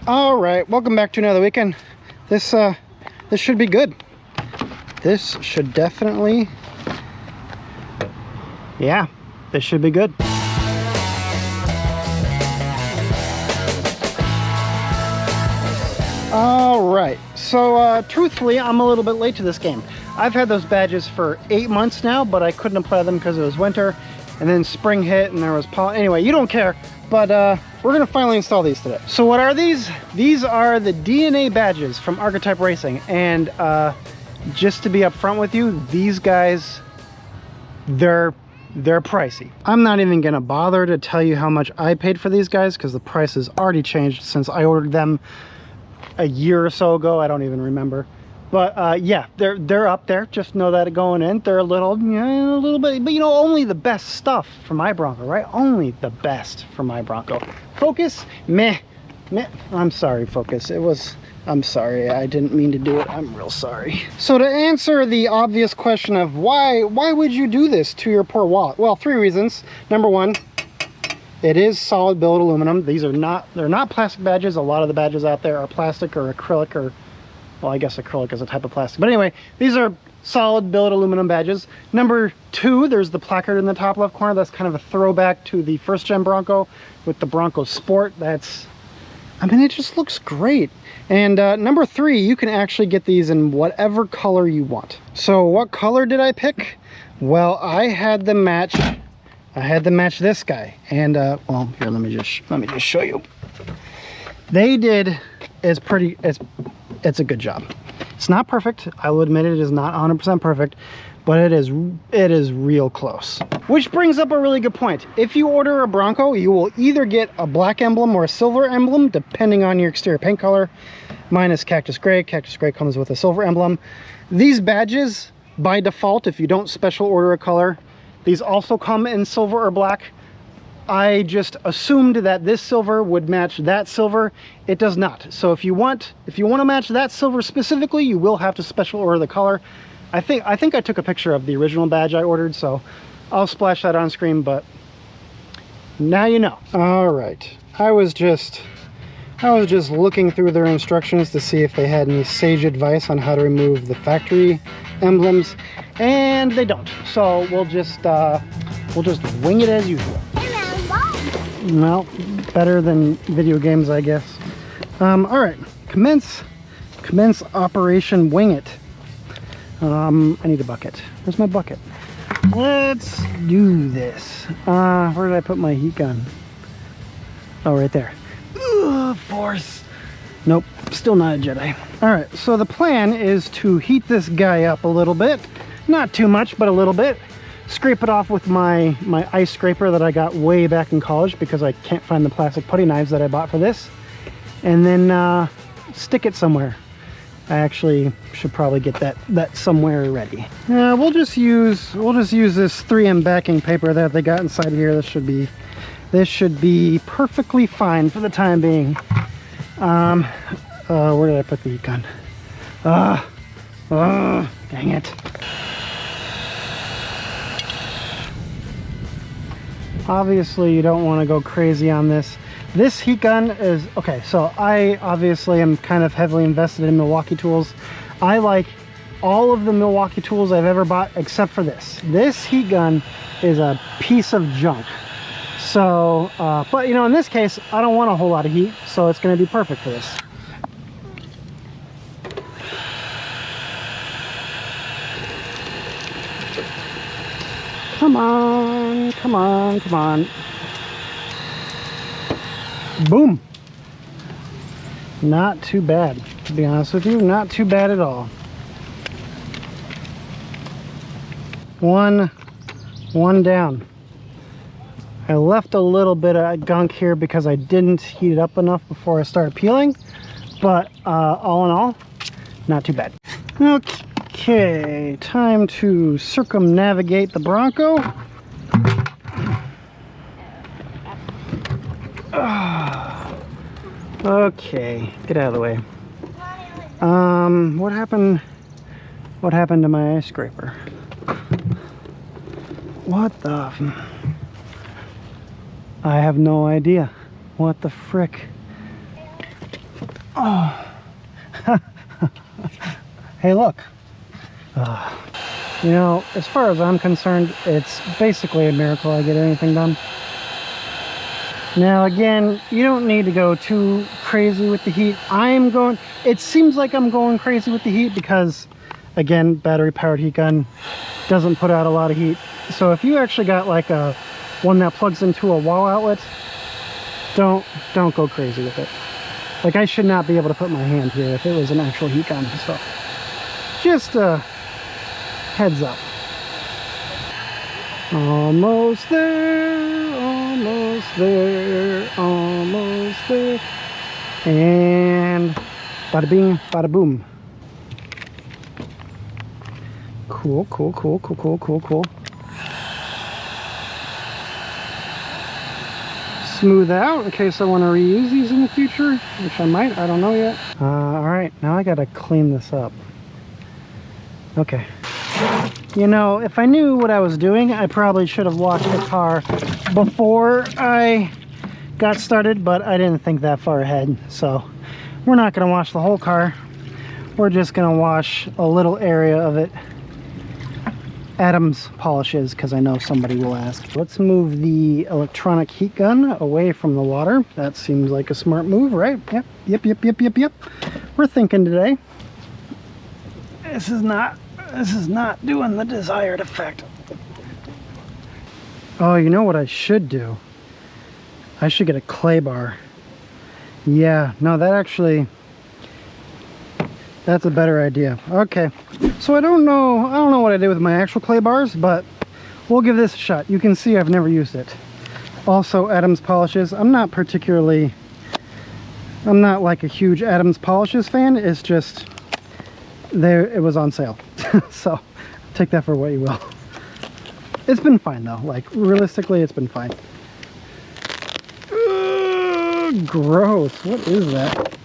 All right, welcome back to another weekend. This should be good. This should definitely, yeah, this should be good. All right, so truthfully, I'm a little bit late to this game. I've had those badges for 8 months now, but I couldn't apply them because it was winter, and then spring hit and there was pollen. Anyway, you don't care, but we're gonna finally install these today. So what are these? These are the DNA badges from Archetype Racing, and just to be upfront with you, these guys, they're pricey. I'm not even gonna bother to tell you how much I paid for these guys because the price has already changed since I ordered them a year or so ago. I don't even remember, but yeah, they're up there. Just know that going in, they're a little bit, but you know, only the best stuff for my Bronco, right? Only the best for my Bronco. Focus, meh. I'm sorry, Focus. I'm sorry, I didn't mean to do it. I'm real sorry. So to answer the obvious question of why would you do this to your poor wallet? Well, 3 reasons. Number one, it is solid billet aluminum. These are they're not plastic badges. A lot of the badges out there are plastic or acrylic, or, well, I guess acrylic is a type of plastic. But anyway, these are solid billet aluminum badges. Number two, there's the placard in the top left corner. That's kind of a throwback to the first gen Bronco with the Bronco Sport. I mean, it just looks great. And number three, you can actually get these in whatever color you want. So what color did I pick? Well, I had them match this guy. And well, here, let me just show you. They did it's a good job. It's not perfect. I will admit it is not 100% perfect, but it is real close. Which brings up a really good point. If you order a Bronco, you will either get a black emblem or a silver emblem, depending on your exterior paint color. Mine is Cactus Gray. Cactus Gray comes with a silver emblem. These badges, by default, if you don't special order a color, these also come in silver or black. I just assumed that this silver would match that silver. It does not. So if you want to match that silver specifically, you will have to special order the color. I think I took a picture of the original badge I ordered, so I'll splash that on screen, but now you know. All right, I was just looking through their instructions to see if they had any sage advice on how to remove the factory emblems, and they don't. So we'll just wing it as usual. Well, better than video games, I guess. All right, commence operation wing it. I need a bucket. Where's my bucket? Let's do this. Where did I put my heat gun? Oh, right there. Ugh, force. Nope, still not a Jedi. All right, so the plan is to heat this guy up a little bit. Not too much, but a little bit. Scrape it off with my ice scraper that I got way back in college because I can't find the plastic putty knives that I bought for this. And then stick it somewhere. I actually should probably get that somewhere ready. We'll just use this 3M backing paper that they got inside here. This should be perfectly fine for the time being. Where did I put the heat gun? Dang it. Obviously, you don't want to go crazy on this. This heat gun is, okay, so I obviously am kind of heavily invested in Milwaukee tools. I like all of the Milwaukee tools I've ever bought except for this. This heat gun is a piece of junk. So, but you know, in this case, I don't want a whole lot of heat, so it's going to be perfect for this. Come on, come on, come on. Boom. Not too bad, to be honest with you. Not too bad at all. One down. I left a little bit of gunk here because I didn't heat it up enough before I started peeling, but all in all, not too bad. Okay, time to circumnavigate the Bronco. Okay, get out of the way. What happened to my ice scraper? What the? I have no idea. What the frick? Oh. Hey, look. You know, as far as I'm concerned, it's basically a miracle I get anything done. Now, again, you don't need to go too crazy with the heat. It seems like I'm going crazy with the heat because, again, battery-powered heat gun doesn't put out a lot of heat. So if you actually got like one that plugs into a wall outlet, don't go crazy with it. Like, I should not be able to put my hand here if it was an actual heat gun. So just heads up. Almost there, almost there, almost there. And bada bing, bada boom. Cool, cool, cool, cool, cool, cool, cool. Smooth out in case I want to reuse these in the future, which I might, I don't know yet. Alright, now I gotta clean this up. Okay. You know, if I knew what I was doing, I probably should have washed the car before I got started, but I didn't think that far ahead. So we're not gonna wash the whole car. We're just gonna wash a little area of it. Adam's polishes, because I know somebody will ask. Let's move the electronic heat gun away from the water. That seems like a smart move, right? Yep. We're thinking today. This is not doing the desired effect. Oh, you know what I should do? I should get a clay bar. Yeah, no, that's a better idea. Okay, so I don't know what I did with my actual clay bars, but we'll give this a shot. You can see I've never used it. Also, Adam's polishes. I'm not like a huge Adam's polishes fan. It's just it was on sale. So take that for what you will. It's been fine though. Like, realistically, it's been fine. Gross. What is that?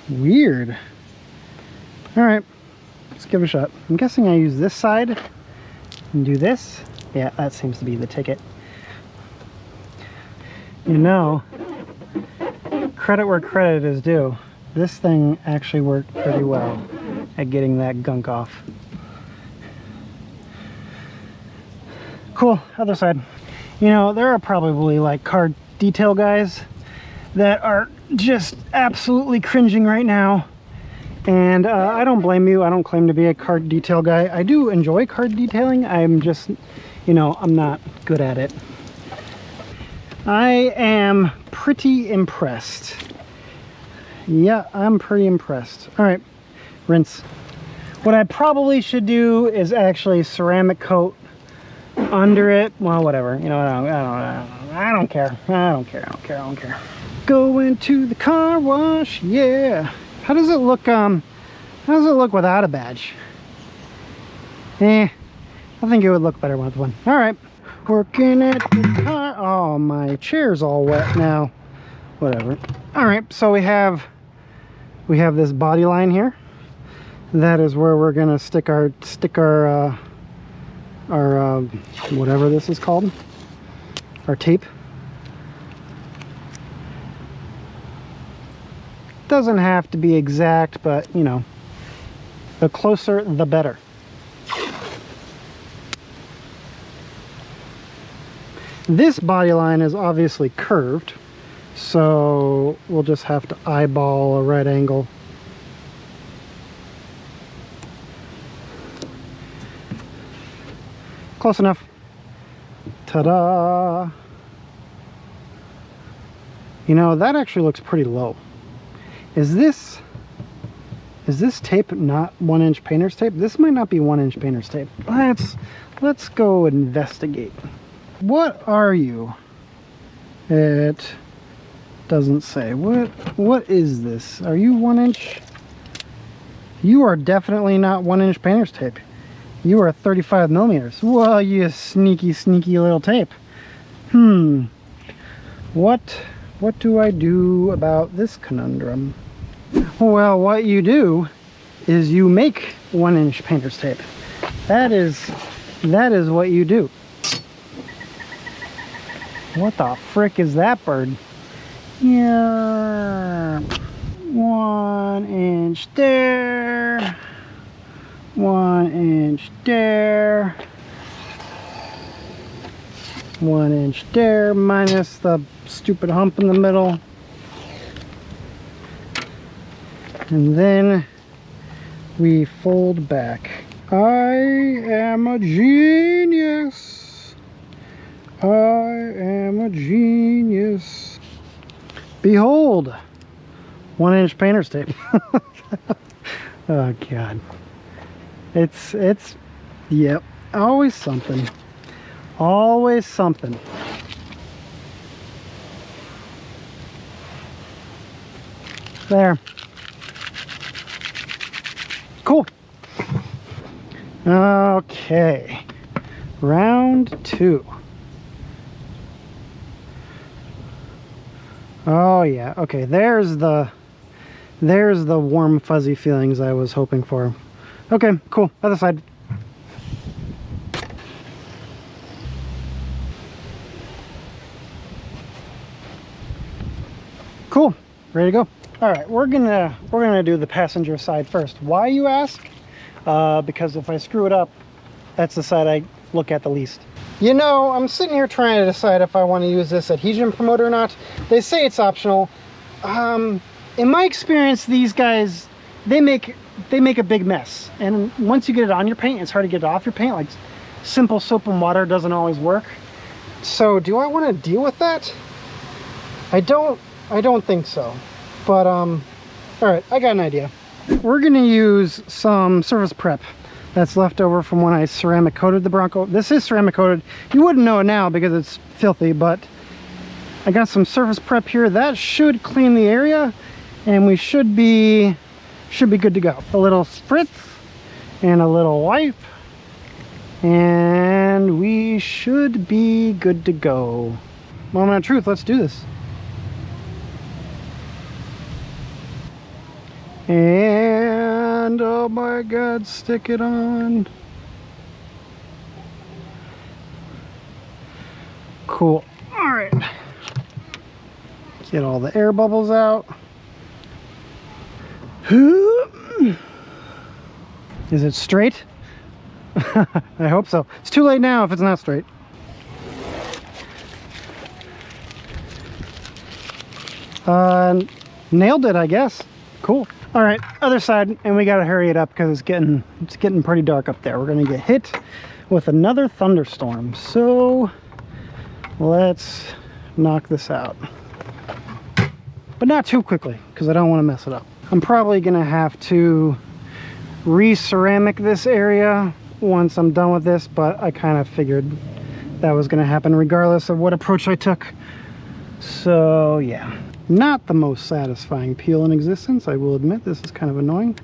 Weird. Alright, let's give it a shot. I'm guessing I use this side and do this. Yeah, that seems to be the ticket. You know, credit where credit is due. This thing actually worked pretty well at getting that gunk off. Cool, other side. You know, there are probably like car detail guys that are just absolutely cringing right now. And I don't blame you. I don't claim to be a car detail guy. I do enjoy car detailing. I'm just, you know, I'm not good at it. I am pretty impressed. Yeah, I'm pretty impressed. All right, rinse. What I probably should do is actually ceramic coat under it. Well, whatever. You know, I don't care. I don't care. Going to the car wash, yeah. How does it look? How does it look without a badge? I think it would look better with one. All right, working at the car. Oh, my chair's all wet now. Whatever. All right, so we have this body line here. That is where we're gonna stick our whatever this is called, our tape. Doesn't have to be exact, but you know, the closer the better. This body line is obviously curved, so we'll just have to eyeball a right angle. Close enough. Ta-da! You know, that actually looks pretty low. Is this tape not 1-inch painter's tape? This might not be 1-inch painter's tape. Let's go investigate. What are you? It doesn't say. What is this? Are you 1-inch? You are definitely not 1-inch painter's tape. You are 35 millimeters. Well, you sneaky little tape. What do I do about this conundrum? Well, what you do is you make 1-inch painter's tape. That is what you do. What the frick is that bird? Yeah. inch there, 1 inch there, 1 inch there, minus the stupid hump in the middle. And then we fold back. I am a genius. I am a genius. Behold, 1 inch painter's tape. Oh God. It's, yep, always something. Always something. There. Cool. Okay. Round 2. Oh yeah. Okay, there's the warm fuzzy feelings I was hoping for. Okay, cool. Other side. Cool. Ready to go. All right, we're gonna do the passenger side first. Why, you ask? Because if I screw it up, that's the side I look at the least. You know, I'm sitting here trying to decide if I want to use this adhesion promoter or not. They say it's optional. In my experience, these guys, they make a big mess, and once you get it on your paint, it's hard to get it off your paint. Like simple soap and water doesn't always work. So do I want to deal with that? I don't think so. But all right, I got an idea. We're gonna use some surface prep that's left over from when I ceramic coated the Bronco. This is ceramic coated. You wouldn't know it now because it's filthy, but I got some surface prep here that should clean the area, and we should be good to go. A little spritz and a little wipe, and we should be good to go. Moment of truth, let's do this. And oh my God, stick it on. Cool. All right. Get all the air bubbles out. Is it straight? I hope so. It's too late now if it's not straight. Nailed it, I guess. Cool. All right, other side, and we gotta hurry it up because it's getting pretty dark up there. We're gonna get hit with another thunderstorm, so let's knock this out, but not too quickly because I don't want to mess it up. I'm probably gonna have to re-ceramic this area once I'm done with this, but I kind of figured that was gonna happen regardless of what approach I took. So yeah. Not the most satisfying peel in existence, I will admit. This is kind of annoying,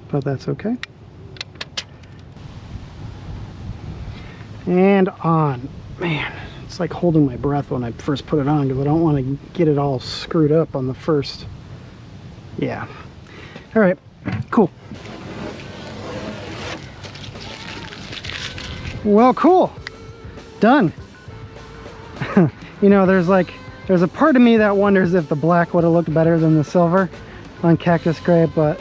but that's okay. And on. Man, it's like holding my breath when I first put it on because I don't want to get it all screwed up on the first. Yeah. All right, cool. Well, cool. Done. You know, there's a part of me that wonders if the black would have looked better than the silver on Cactus Gray, but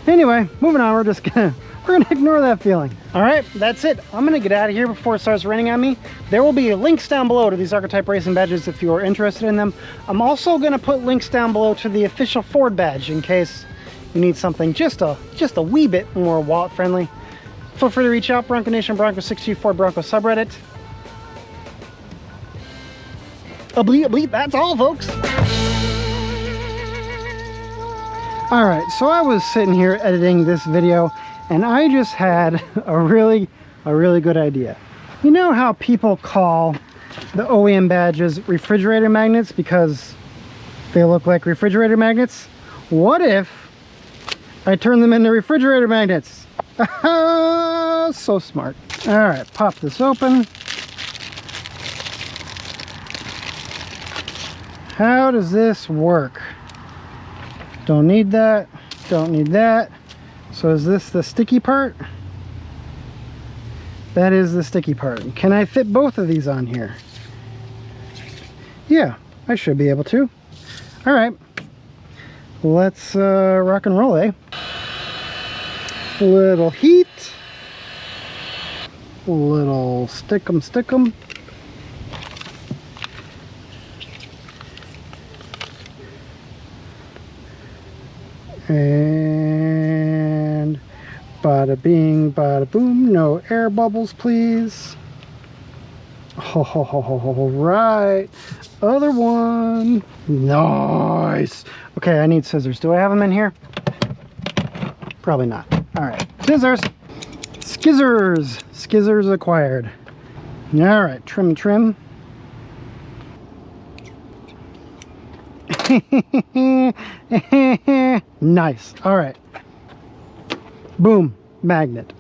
anyway, moving on. We're gonna ignore that feeling. All right, that's it. I'm gonna get out of here before it starts raining on me. There will be links down below to these archetype racing badges if you are interested in them. I'm also gonna put links down below to the official Ford badge in case you need something just a wee bit more wallet friendly. Feel free to reach out. Bronco Nation, Bronco 624 Bronco subreddit. That's all, folks. All right, so I was sitting here editing this video and I just had a really good idea. You know how people call the OEM badges refrigerator magnets because they look like refrigerator magnets? What if I turn them into refrigerator magnets? So smart. All right, pop this open. How does this work? Don't need that, don't need that. So is this the sticky part? That is the sticky part. Can I fit both of these on here? Yeah, I should be able to. All right, let's rock and roll, eh? Little heat, little stick 'em. And bada bing, bada boom. No air bubbles, please. All right, other one. Nice. Okay, I need scissors. Do I have them in here? Probably not. All right, scissors. Skizzers acquired. All right, trim. Nice. All right. Boom, magnet.